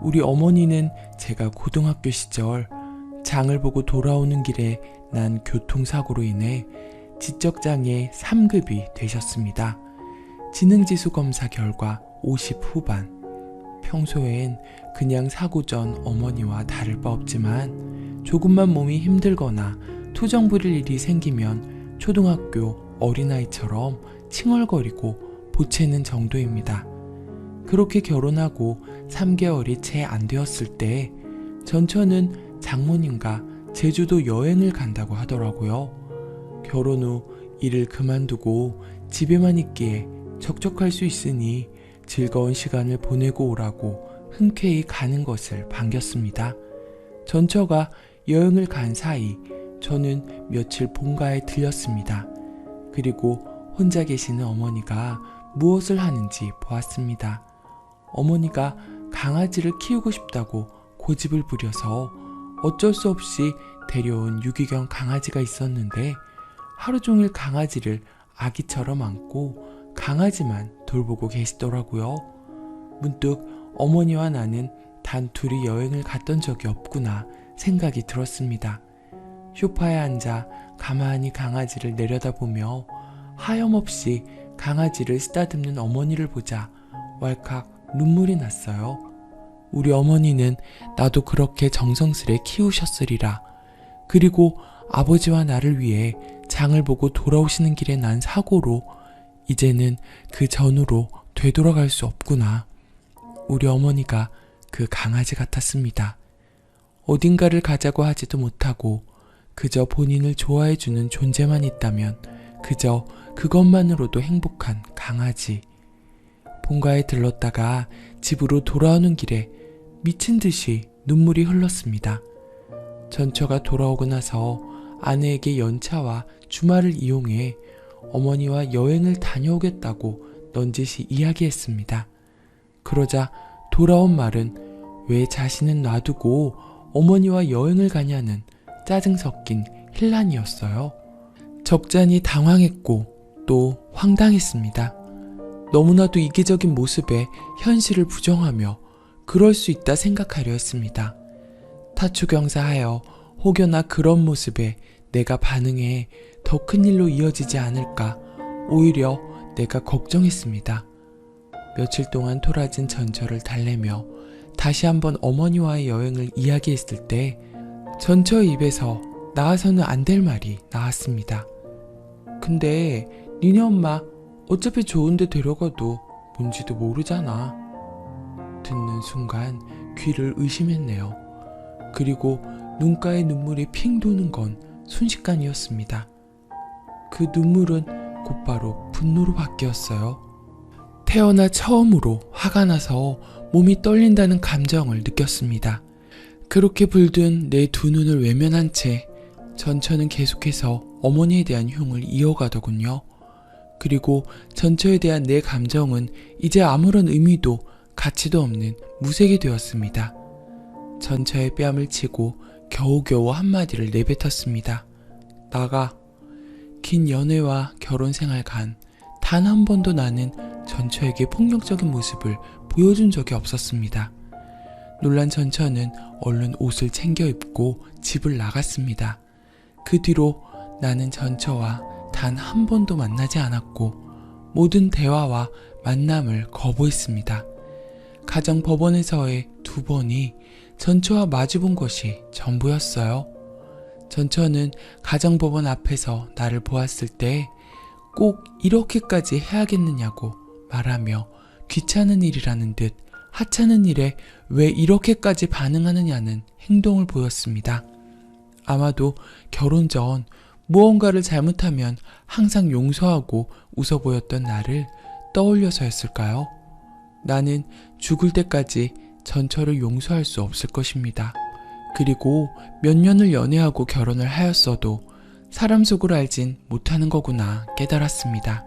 우리 어머니는 제가 고등학교 시절 장을 보고 돌아오는 길에 난 교통사고로 인해 지적장애 3급이 되셨습니다. 지능지수 검사 결과 50 후반. 평소엔 그냥 사고 전 어머니와 다를 바 없지만 조금만 몸이 힘들거나 투정 부릴 일이 생기면 초등학교 어린아이처럼 칭얼거리고 보채는 정도입니다. 그렇게 결혼하고 3개월이 채 안 되었을 때 전처는 장모님과 제주도 여행을 간다고 하더라고요. 결혼 후 일을 그만두고 집에만 있기에 적적할 수 있으니 즐거운 시간을 보내고 오라고 흔쾌히 가는 것을 반겼습니다. 전처가 여행을 간 사이 저는 며칠 본가에 들렸습니다. 그리고 혼자 계시는 어머니가 무엇을 하는지 보았습니다. 어머니가 강아지를 키우고 싶다고 고집을 부려서 어쩔 수 없이 데려온 유기견 강아지가 있었는데 하루 종일 강아지를 아기처럼 안고 강아지만 돌보고 계시더라고요. 문득 어머니와 나는 단 둘이 여행을 갔던 적이 없구나 생각이 들었습니다. 소파에 앉아 가만히 강아지를 내려다보며 하염없이 강아지를 쓰다듬는 어머니를 보자 왈칵 눈물이 났어요. 우리 어머니는 나도 그렇게 정성스레 키우셨으리라. 그리고 아버지와 나를 위해 장을 보고 돌아오시는 길에 난 사고로 이제는 그 전으로 되돌아갈 수 없구나. 우리 어머니가 그 강아지 같았습니다. 어딘가를 가자고 하지도 못하고 그저 본인을 좋아해주는 존재만 있다면 그저 그것만으로도 행복한 강아지. 본가에 들렀다가 집으로 돌아오는 길에 미친 듯이 눈물이 흘렀습니다. 전처가 돌아오고 나서 아내에게 연차와 주말을 이용해 어머니와 여행을 다녀오겠다고 넌지시 이야기했습니다. 그러자 돌아온 말은 왜 자신은 놔두고 어머니와 여행을 가냐는 짜증 섞인 힐난이었어요. 적잖이 당황했고 또 황당했습니다. 너무나도 이기적인 모습에 현실을 부정하며 그럴 수 있다 생각하려 했습니다. 타추경사하여 혹여나 그런 모습에 내가 반응해 더 큰 일로 이어지지 않을까 오히려 내가 걱정했습니다. 며칠 동안 토라진 전처를 달래며 다시 한번 어머니와의 여행을 이야기했을 때 전처의 입에서 나와서는 안 될 말이 나왔습니다. 근데 니네 엄마 어차피 좋은데 데려가도 뭔지도 모르잖아. 듣는 순간 귀를 의심했네요. 그리고 눈가에 눈물이 핑 도는 건 순식간이었습니다. 그 눈물은 곧바로 분노로 바뀌었어요. 태어나 처음으로 화가 나서 몸이 떨린다는 감정을 느꼈습니다. 그렇게 불든 내 두 눈을 외면한 채 전처는 계속해서 어머니에 대한 흉을 이어가더군요. 그리고 전처에 대한 내 감정은 이제 아무런 의미도 가치도 없는 무색이 되었습니다. 전처의 뺨을 치고 겨우겨우 한마디를 내뱉었습니다. 나가. 긴 연애와 결혼생활간 단 한 번도 나는 전처에게 폭력적인 모습을 보여준 적이 없었습니다. 놀란 전처는 얼른 옷을 챙겨 입고 집을 나갔습니다. 그 뒤로 나는 전처와 단 한 번도 만나지 않았고 모든 대화와 만남을 거부했습니다. 가정 법원에서의 2번이 전처와 마주본 것이 전부였어요. 전처는 가정법원 앞에서 나를 보았을 때 꼭 이렇게까지 해야겠느냐고 말하며 귀찮은 일이라는 듯 하찮은 일에 왜 이렇게까지 반응하느냐는 행동을 보였습니다. 아마도 결혼 전 무언가를 잘못하면 항상 용서하고 웃어 보였던 나를 떠올려서였을까요? 나는 죽을 때까지 전처를 용서할 수 없을 것입니다. 그리고 몇 년을 연애하고 결혼을 하였어도 사람 속을 알진 못하는 거구나 깨달았습니다.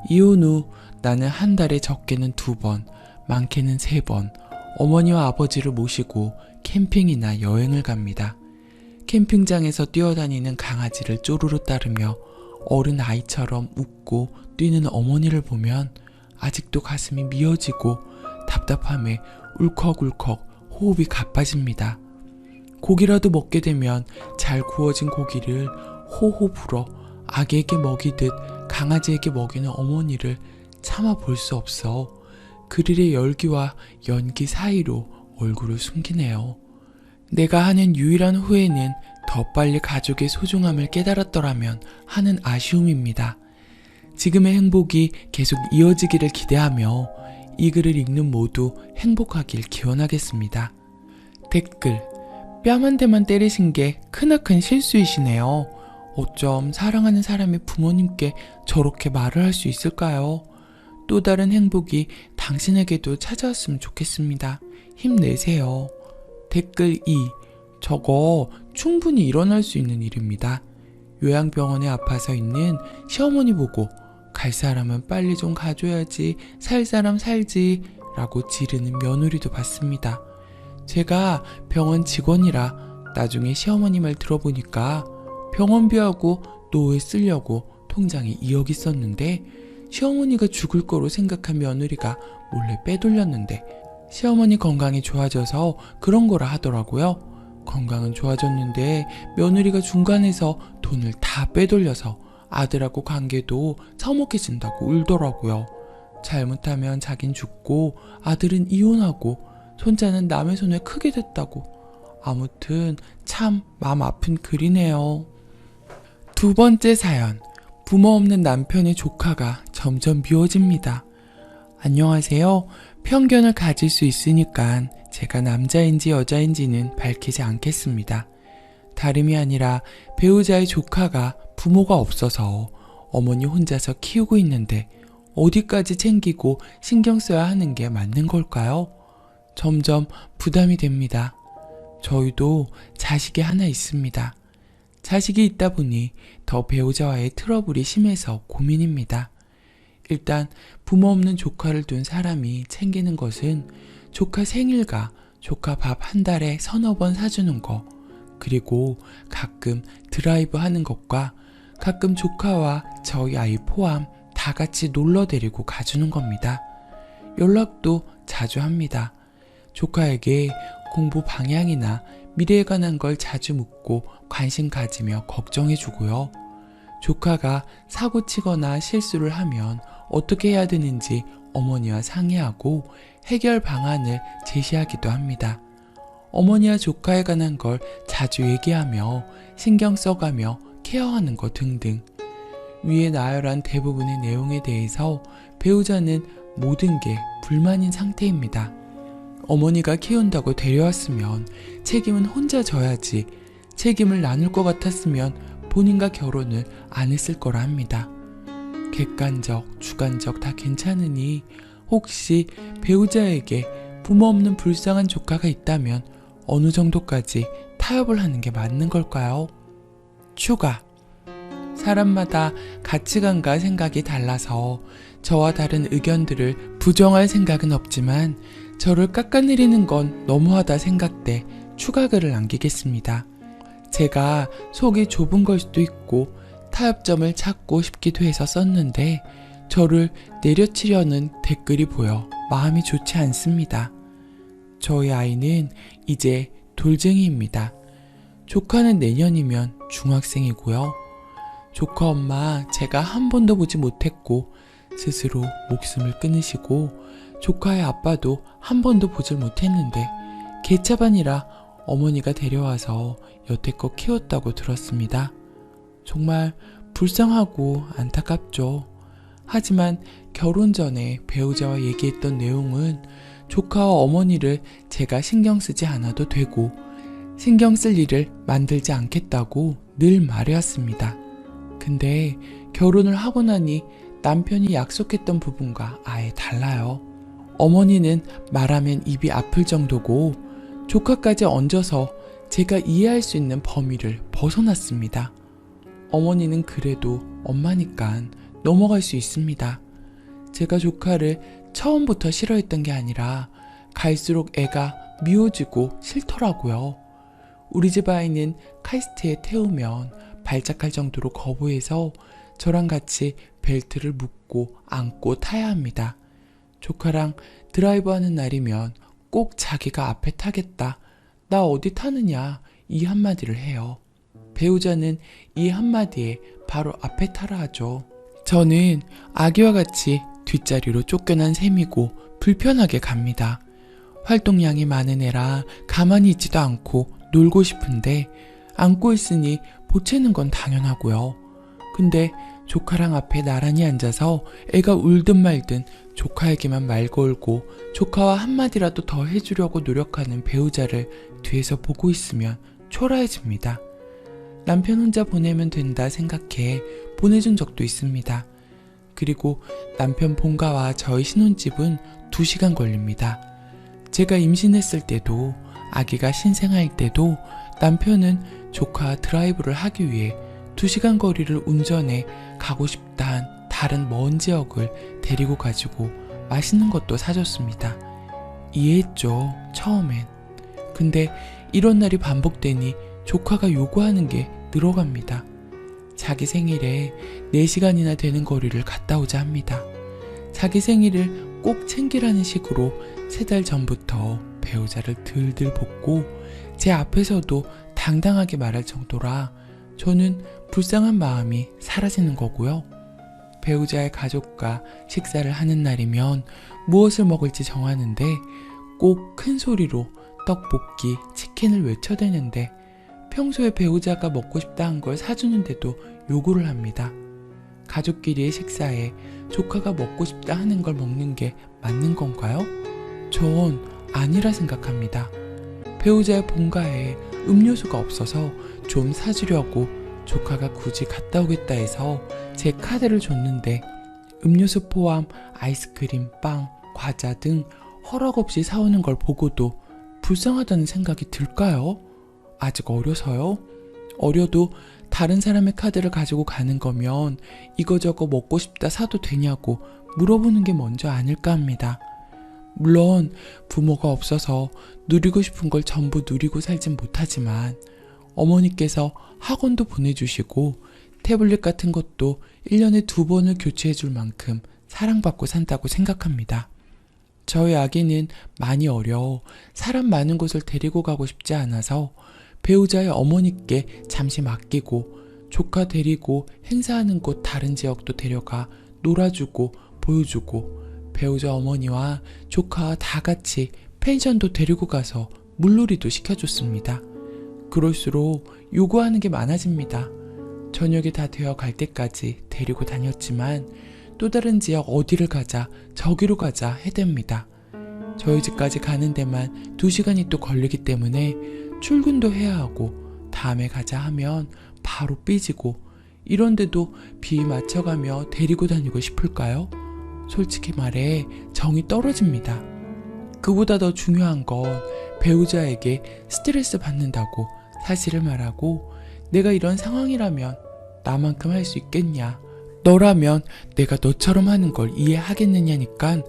이혼 후 나는 한 달에 적게는 2번, 많게는 3번 어머니와 아버지를 모시고 캠핑이나 여행을 갑니다. 캠핑장에서 뛰어다니는 강아지를 쪼르르 따르며 어른 아이처럼 웃고 뛰는 어머니를 보면 아직도 가슴이 미어지고 답답함에 울컥울컥 호흡이 가빠집니다. 고기라도 먹게 되면 잘 구워진 고기를 호호 불어 아기에게 먹이듯 강아지에게 먹이는 어머니를 참아 볼 수 없어 그릴의 열기와 연기 사이로 얼굴을 숨기네요. 내가 하는 유일한 후회는 더 빨리 가족의 소중함을 깨달았더라면 하는 아쉬움입니다. 지금의 행복이 계속 이어지기를 기대하며 이 글을 읽는 모두 행복하길 기원하겠습니다. 댓글: 뺨 한 대만 때리신 게 크나큰 실수이시네요. 어쩜 사랑하는 사람이 부모님께 저렇게 말을 할 수 있을까요? 또 다른 행복이 당신에게도 찾아왔으면 좋겠습니다. 힘내세요. 댓글 2: 저거 충분히 일어날 수 있는 일입니다. 요양병원에 아파서 있는 시어머니 보고 갈 사람은 빨리 좀 가줘야지, 살 사람 살지 라고 지르는 며느리도 봤습니다. 제가 병원 직원이라 나중에 시어머니 말 들어보니까 병원비하고 노후에 쓰려고 통장에 2억 있었는데 시어머니가 죽을 거로 생각한 며느리가 몰래 빼돌렸는데 시어머니 건강이 좋아져서 그런 거라 하더라고요. 건강은 좋아졌는데 며느리가 중간에서 돈을 다 빼돌려서 아들하고 관계도 서먹해진다고 울더라고요. 잘못하면 자긴 죽고 아들은 이혼하고 손자는 남의 손에 크게 됐다고. 아무튼 참 마음 아픈 글이네요. 두 번째 사연. 부모 없는 남편의 조카가 점점 미워집니다. 안녕하세요. 편견을 가질 수 있으니까 제가 남자인지 여자인지는 밝히지 않겠습니다. 다름이 아니라 배우자의 조카가 부모가 없어서 어머니 혼자서 키우고 있는데 어디까지 챙기고 신경 써야 하는 게 맞는 걸까요? 점점 부담이 됩니다. 저희도 자식이 하나 있습니다. 자식이 있다 보니 더 배우자와의 트러블이 심해서 고민입니다. 일단 부모 없는 조카를 둔 사람이 챙기는 것은 조카 생일과 조카 밥 한 달에 서너 번 사주는 거, 그리고 가끔 드라이브 하는 것과 가끔 조카와 저희 아이 포함 다 같이 놀러 데리고 가주는 겁니다. 연락도 자주 합니다. 조카에게 공부 방향이나 미래에 관한 걸 자주 묻고 관심 가지며 걱정해주고요. 조카가 사고 치거나 실수를 하면 어떻게 해야 되는지 어머니와 상의하고 해결 방안을 제시하기도 합니다. 어머니와 조카에 관한 걸 자주 얘기하며 신경 써가며 케어하는 것 등등. 위에 나열한 대부분의 내용에 대해서 배우자는 모든 게 불만인 상태입니다. 어머니가 키운다고 데려왔으면 책임은 혼자 져야지, 책임을 나눌 것 같았으면 본인과 결혼을 안 했을 거라 합니다. 객관적, 주관적 다 괜찮으니 혹시 배우자에게 부모 없는 불쌍한 조카가 있다면 어느 정도까지 타협을 하는 게 맞는 걸까요? 추가. 사람마다 가치관과 생각이 달라서 저와 다른 의견들을 부정할 생각은 없지만 저를 깎아내리는 건 너무하다 생각돼 추가 글을 남기겠습니다. 제가 속이 좁은 걸 수도 있고 타협점을 찾고 싶기도 해서 썼는데 저를 내려치려는 댓글이 보여 마음이 좋지 않습니다. 저희 아이는 이제 돌쟁이입니다. 조카는 내년이면 중학생이고요. 조카 엄마 제가 한 번도 보지 못했고 스스로 목숨을 끊으시고 조카의 아빠도 한 번도 보질 못했는데 개차반이라 어머니가 데려와서 여태껏 키웠다고 들었습니다. 정말 불쌍하고 안타깝죠. 하지만 결혼 전에 배우자와 얘기했던 내용은 조카와 어머니를 제가 신경 쓰지 않아도 되고 신경 쓸 일을 만들지 않겠다고 늘 말해왔습니다. 근데 결혼을 하고 나니 남편이 약속했던 부분과 아예 달라요. 어머니는 말하면 입이 아플 정도고 조카까지 얹어서 제가 이해할 수 있는 범위를 벗어났습니다. 어머니는 그래도 엄마니까 넘어갈 수 있습니다. 제가 조카를 처음부터 싫어했던 게 아니라 갈수록 애가 미워지고 싫더라고요. 우리 집 아이는 카이스트에 태우면 발작할 정도로 거부해서 저랑 같이 벨트를 묶고 안고 타야 합니다. 조카랑 드라이브 하는 날이면 꼭 자기가 앞에 타겠다. 나 어디 타느냐. 이 한마디를 해요. 배우자는 이 한마디에 바로 앞에 타라 하죠. 저는 아기와 같이 뒷자리로 쫓겨난 셈이고 불편하게 갑니다. 활동량이 많은 애라 가만히 있지도 않고 놀고 싶은데 안고 있으니 보채는 건 당연하고요. 근데 조카랑 앞에 나란히 앉아서 애가 울든 말든 조카에게만 말 걸고 조카와 한마디라도 더 해주려고 노력하는 배우자를 뒤에서 보고 있으면 초라해집니다. 남편 혼자 보내면 된다 생각해 보내준 적도 있습니다. 그리고 남편 본가와 저희 신혼집은 2시간 걸립니다. 제가 임신했을 때도 아기가 신생할 때도 남편은 조카 드라이브를 하기 위해 2시간 거리를 운전해 가고 싶다한 다른 먼 지역을 데리고 가지고 맛있는 것도 사줬습니다. 이해했죠, 처음엔. 근데 이런 날이 반복되니 조카가 요구하는 게 늘어갑니다. 자기 생일에 4시간이나 되는 거리를 갔다 오자 합니다. 자기 생일을 꼭 챙기라는 식으로 3달 전부터 배우자를 들들 볶고 제 앞에서도 당당하게 말할 정도라 저는 불쌍한 마음이 사라지는 거고요. 배우자의 가족과 식사를 하는 날이면 무엇을 먹을지 정하는데 꼭 큰 소리로 떡볶이, 치킨을 외쳐대는데 평소에 배우자가 먹고 싶다 한 걸 사주는데도 요구를 합니다. 가족끼리의 식사에 조카가 먹고 싶다 하는 걸 먹는 게 맞는 건가요? 전 아니라 생각합니다. 배우자의 본가에 음료수가 없어서 좀 사주려고 조카가 굳이 갔다 오겠다 해서 제 카드를 줬는데 음료수 포함 아이스크림, 빵, 과자 등 허락 없이 사오는 걸 보고도 불쌍하다는 생각이 들까요? 아직 어려서요? 어려도 다른 사람의 카드를 가지고 가는 거면 이거저거 먹고 싶다 사도 되냐고 물어보는 게 먼저 아닐까 합니다. 물론 부모가 없어서 누리고 싶은 걸 전부 누리고 살진 못하지만 어머니께서 학원도 보내주시고 태블릿 같은 것도 1년에 2번을 교체해 줄 만큼 사랑받고 산다고 생각합니다. 저희 아기는 많이 어려 사람 많은 곳을 데리고 가고 싶지 않아서 배우자의 어머니께 잠시 맡기고 조카 데리고 행사하는 곳 다른 지역도 데려가 놀아주고 보여주고 배우자 어머니와 조카와 다 같이 펜션도 데리고 가서 물놀이도 시켜줬습니다. 그럴수록 요구하는 게 많아집니다. 저녁이 다 되어 갈 때까지 데리고 다녔지만 또 다른 지역 어디를 가자 저기로 가자 해댑니다. 저희 집까지 가는 데만 2시간이 또 걸리기 때문에 출근도 해야 하고 다음에 가자 하면 바로 삐지고 이런데도 비 맞춰가며 데리고 다니고 싶을까요? 솔직히 말해 정이 떨어집니다. 그보다 더 중요한 건 배우자에게 스트레스 받는다고 사실을 말하고 내가 이런 상황이라면 나만큼 할 수 있겠냐, 너라면 내가 너처럼 하는 걸 이해하겠느냐니까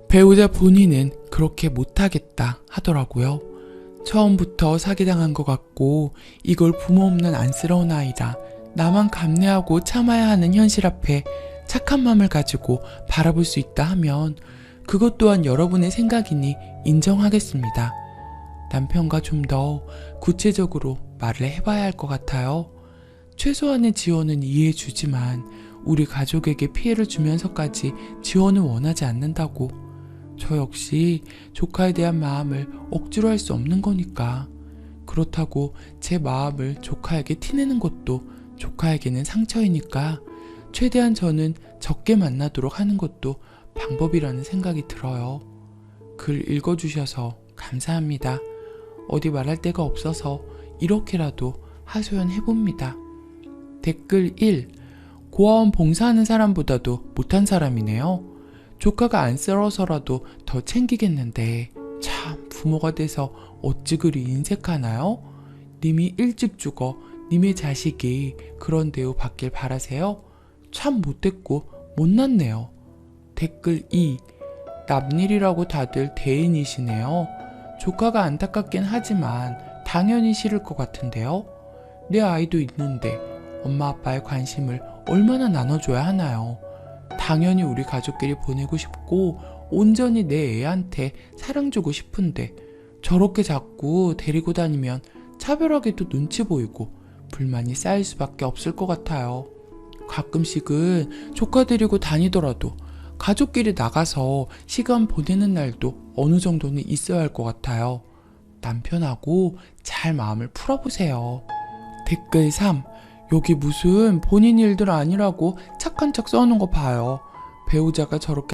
배우자 본인은 그렇게 못하겠다 하더라고요. 처음부터 사기당한 것 같고 이걸 부모 없는 안쓰러운 아이라 나만 감내하고 참아야 하는 현실 앞에 착한 마음을 가지고 바라볼 수 있다 하면 그것 또한 여러분의 생각이니 인정하겠습니다. 남편과 좀 더 구체적으로 말을 해봐야 할 것 같아요. 최소한의 지원은 이해해주지만 우리 가족에게 피해를 주면서까지 지원을 원하지 않는다고. 저 역시 조카에 대한 마음을 억지로 할 수 없는 거니까. 그렇다고 제 마음을 조카에게 티내는 것도 조카에게는 상처이니까 최대한 저는 적게 만나도록 하는 것도 방법이라는 생각이 들어요. 글 읽어주셔서 감사합니다. 어디 말할 데가 없어서 이렇게라도 하소연해봅니다. 댓글 1. 고아원 봉사하는 사람보다도 못한 사람이네요. 조카가 안쓰러워서라도 더 챙기겠는데 참 부모가 돼서 어찌 그리 인색하나요? 님이 일찍 죽어 님의 자식이 그런 대우 받길 바라세요? 참 못됐고 못났네요. 댓글 2. 남일이라고 다들 대인이시네요. 조카가 안타깝긴 하지만 당연히 싫을 것 같은데요. 내 아이도 있는데 엄마 아빠의 관심을 얼마나 나눠줘야 하나요? 당연히 우리 가족끼리 보내고 싶고 온전히 내 애한테 사랑 주고 싶은데 저렇게 자꾸 데리고 다니면 차별하게도 눈치 보이고 불만이 쌓일 수밖에 없을 것 같아요. 가끔씩은 조카 데리고 다니더라도 가족끼리 나가서 시간 보내는 날도 어느 정도는 있어야 할 것 같아요. 남편하고 잘 마음을 풀어보세요. 댓글 3. 여기 무슨 본인 일들 아니라고 착한 척 써놓은 거 봐요. 배우자가 저렇게